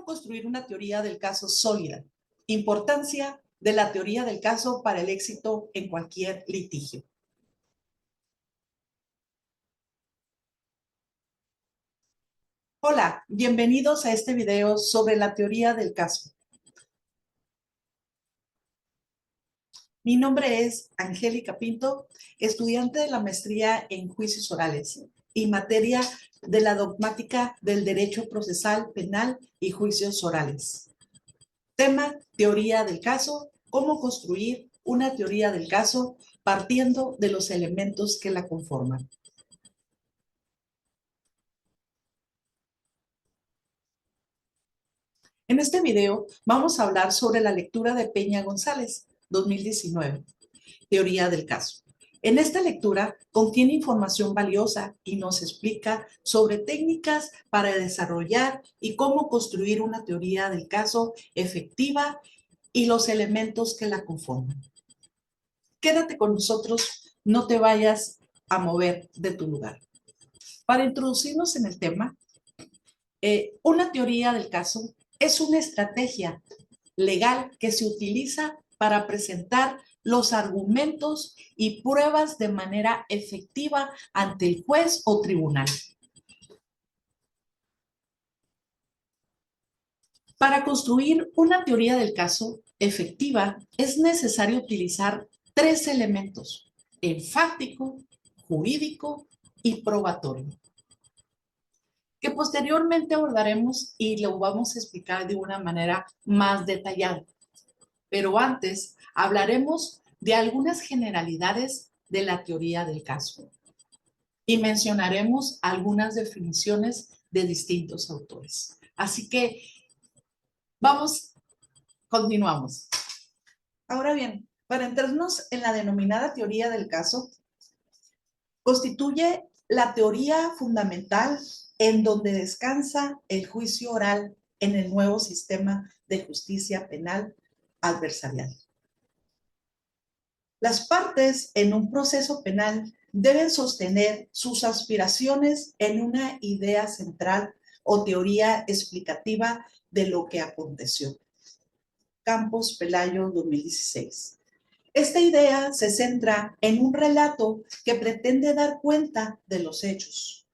construir una teoría del caso sólida? Importancia de la teoría del caso para el éxito en cualquier litigio. Hola, bienvenidos a este video sobre la teoría del caso. Mi nombre es Angélica Pinto, estudiante de la maestría en juicios orales y materia de la dogmática del derecho procesal penal y juicios orales. Tema: teoría del caso, cómo construir una teoría del caso partiendo de los elementos que la conforman. En este video vamos a hablar sobre la lectura de Peña González, 2019, teoría del caso. En esta lectura contiene información valiosa y nos explica sobre técnicas para desarrollar y cómo construir una teoría del caso efectiva y los elementos que la conforman. Quédate con nosotros, no te vayas a mover de tu lugar. Para introducirnos en el tema, una teoría del caso es una estrategia legal que se utiliza para presentar los argumentos y pruebas de manera efectiva ante el juez o tribunal. Para construir una teoría del caso efectiva, es necesario utilizar tres elementos: el fáctico, jurídico y probatorio, que posteriormente abordaremos y lo vamos a explicar de una manera más detallada. Pero antes hablaremos de algunas generalidades de la teoría del caso y mencionaremos algunas definiciones de distintos autores. Así que continuamos. Ahora bien, para entrarnos en la denominada teoría del caso, constituye la teoría fundamental en donde descansa el juicio oral en el nuevo sistema de justicia penal adversarial. Las partes en un proceso penal deben sostener sus aspiraciones en una idea central o teoría explicativa de lo que aconteció. Campos Pelayo, 2016. Esta idea se centra en un relato que pretende dar cuenta de los hechos.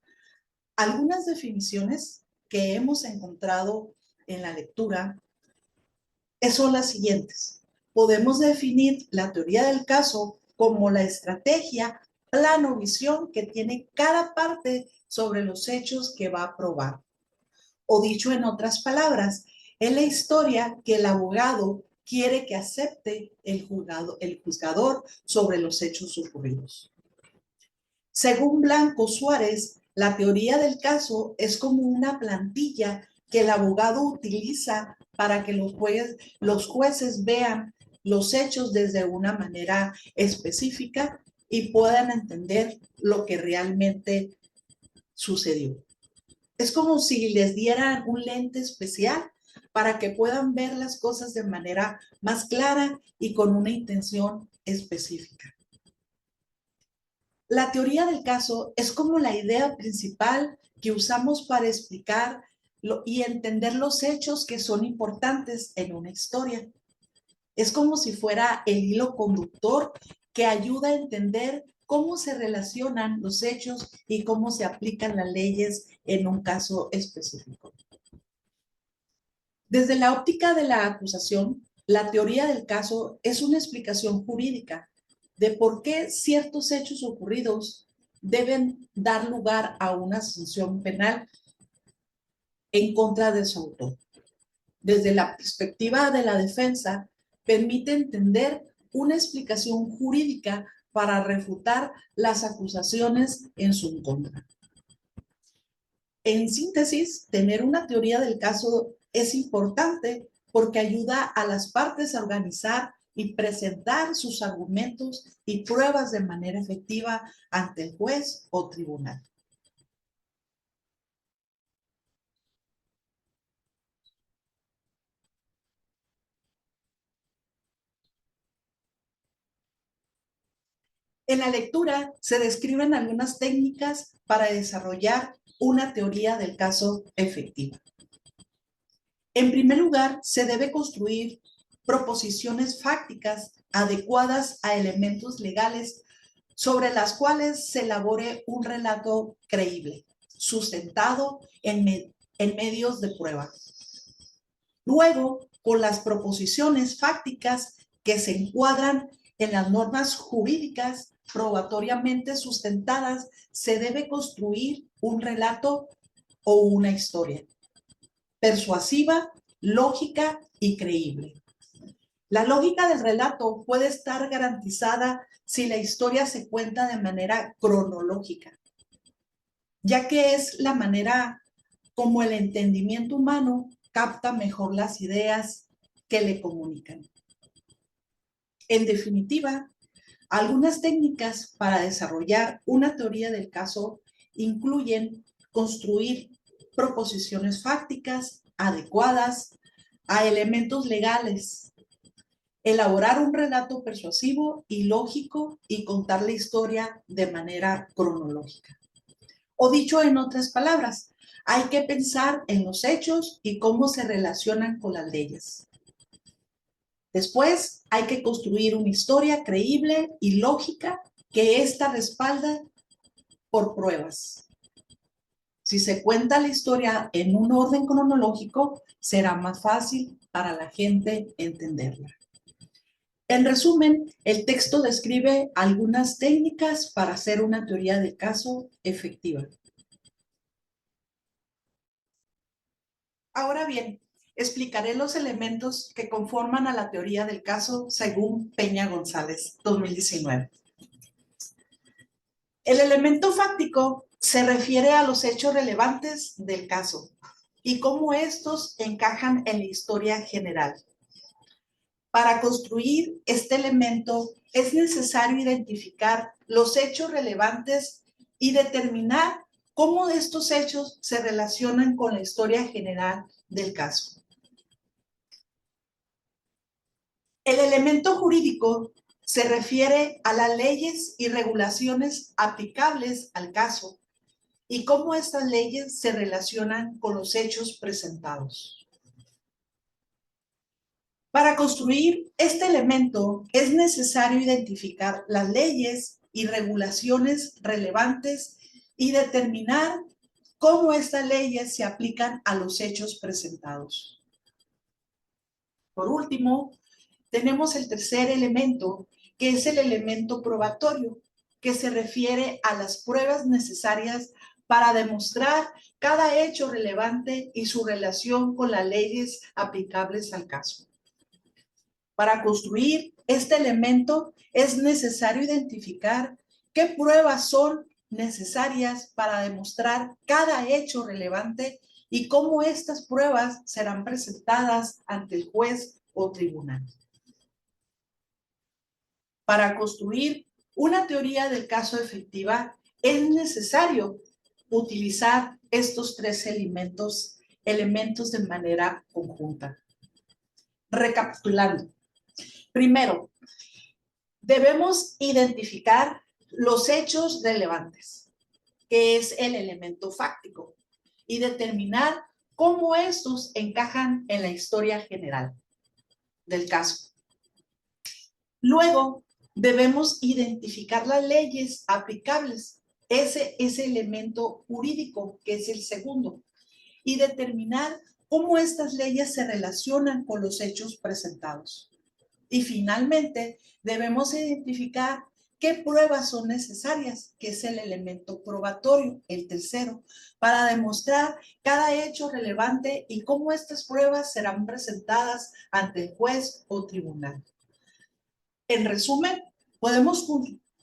Algunas definiciones que hemos encontrado en la lectura son las siguientes. Podemos definir la teoría del caso como la estrategia, plan o visión que tiene cada parte sobre los hechos que va a probar. O dicho en otras palabras, es la historia que el abogado quiere que acepte el juzgador sobre los hechos ocurridos. Según Blanco Suárez, la teoría del caso es como una plantilla que el abogado utiliza para que los jueces vean los hechos desde una manera específica y puedan entender lo que realmente sucedió. Es como si les dieran un lente especial para que puedan ver las cosas de manera más clara y con una intención específica. La teoría del caso es como la idea principal que usamos para explicar y entender los hechos que son importantes en una historia. Es como si fuera el hilo conductor que ayuda a entender cómo se relacionan los hechos y cómo se aplican las leyes en un caso específico. Desde la óptica de la acusación, la teoría del caso es una explicación jurídica de por qué ciertos hechos ocurridos deben dar lugar a una sanción penal en contra de su autor. Desde la perspectiva de la defensa, permite entender una explicación jurídica para refutar las acusaciones en su contra. En síntesis, tener una teoría del caso es importante porque ayuda a las partes a organizar y presentar sus argumentos y pruebas de manera efectiva ante el juez o tribunal. En la lectura se describen algunas técnicas para desarrollar una teoría del caso efectiva. En primer lugar, se debe construir proposiciones fácticas adecuadas a elementos legales sobre las cuales se elabore un relato creíble, sustentado en medios de prueba. Luego, con las proposiciones fácticas que se encuadran en las normas jurídicas probatoriamente sustentadas, se debe construir un relato o una historia persuasiva, lógica y creíble. La lógica del relato puede estar garantizada si la historia se cuenta de manera cronológica, ya que es la manera como el entendimiento humano capta mejor las ideas que le comunican. En definitiva, algunas técnicas para desarrollar una teoría del caso incluyen construir proposiciones fácticas adecuadas a elementos legales, elaborar un relato persuasivo y lógico y contar la historia de manera cronológica. O dicho en otras palabras, hay que pensar en los hechos y cómo se relacionan con las leyes. Después, hay que construir una historia creíble y lógica que ésta respalda por pruebas. Si se cuenta la historia en un orden cronológico, será más fácil para la gente entenderla. En resumen, el texto describe algunas técnicas para hacer una teoría del caso efectiva. Ahora bien, explicaré los elementos que conforman a la teoría del caso según Peña González, 2019. El elemento fáctico se refiere a los hechos relevantes del caso y cómo estos encajan en la historia general. Para construir este elemento es necesario identificar los hechos relevantes y determinar cómo estos hechos se relacionan con la historia general del caso. El elemento jurídico se refiere a las leyes y regulaciones aplicables al caso y cómo estas leyes se relacionan con los hechos presentados. Para construir este elemento es necesario identificar las leyes y regulaciones relevantes y determinar cómo estas leyes se aplican a los hechos presentados. Por último, tenemos el tercer elemento, que es el elemento probatorio, que se refiere a las pruebas necesarias para demostrar cada hecho relevante y su relación con las leyes aplicables al caso. Para construir este elemento es necesario identificar qué pruebas son necesarias para demostrar cada hecho relevante y cómo estas pruebas serán presentadas ante el juez o tribunal. Para construir una teoría del caso efectiva es necesario utilizar estos tres elementos de manera conjunta. Recapitulando. Primero, debemos identificar los hechos relevantes, que es el elemento fáctico, y determinar cómo estos encajan en la historia general del caso. Luego, debemos identificar las leyes aplicables, ese elemento jurídico, que es el segundo, y determinar cómo estas leyes se relacionan con los hechos presentados. Y finalmente, debemos identificar qué pruebas son necesarias, que es el elemento probatorio, el tercero, para demostrar cada hecho relevante y cómo estas pruebas serán presentadas ante el juez o tribunal. En resumen, podemos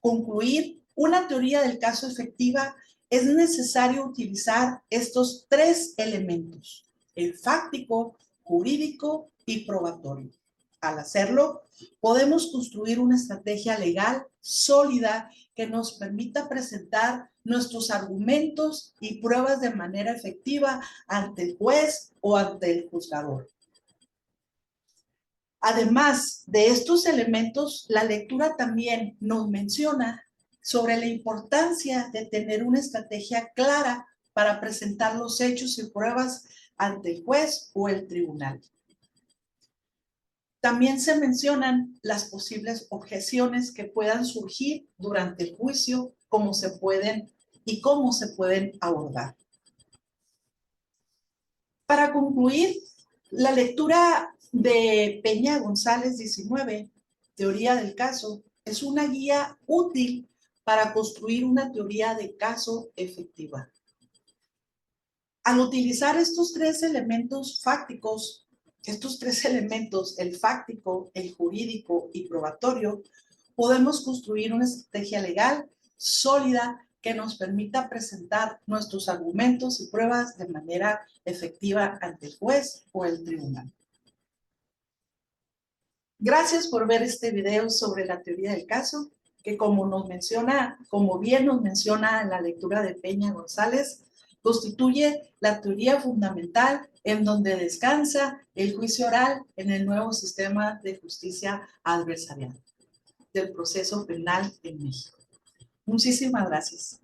concluir una teoría del caso efectiva. Es necesario utilizar estos tres elementos: el fáctico, jurídico y probatorio. Al hacerlo, podemos construir una estrategia legal sólida que nos permita presentar nuestros argumentos y pruebas de manera efectiva ante el juez o ante el juzgador. Además de estos elementos, la lectura también nos menciona sobre la importancia de tener una estrategia clara para presentar los hechos y pruebas ante el juez o el tribunal. También se mencionan las posibles objeciones que puedan surgir durante el juicio, cómo se pueden abordar. Para concluir, la lectura de Peña González 19, Teoría del Caso, es una guía útil para construir una teoría de caso efectiva. Al utilizar estos tres elementos fácticos, el fáctico, el jurídico y probatorio, podemos construir una estrategia legal sólida que nos permita presentar nuestros argumentos y pruebas de manera efectiva ante el juez o el tribunal. Gracias por ver este video sobre la teoría del caso, que como bien nos menciona en la lectura de Peña González, constituye la teoría fundamental en donde descansa el juicio oral en el nuevo sistema de justicia adversarial del proceso penal en México. Muchísimas gracias.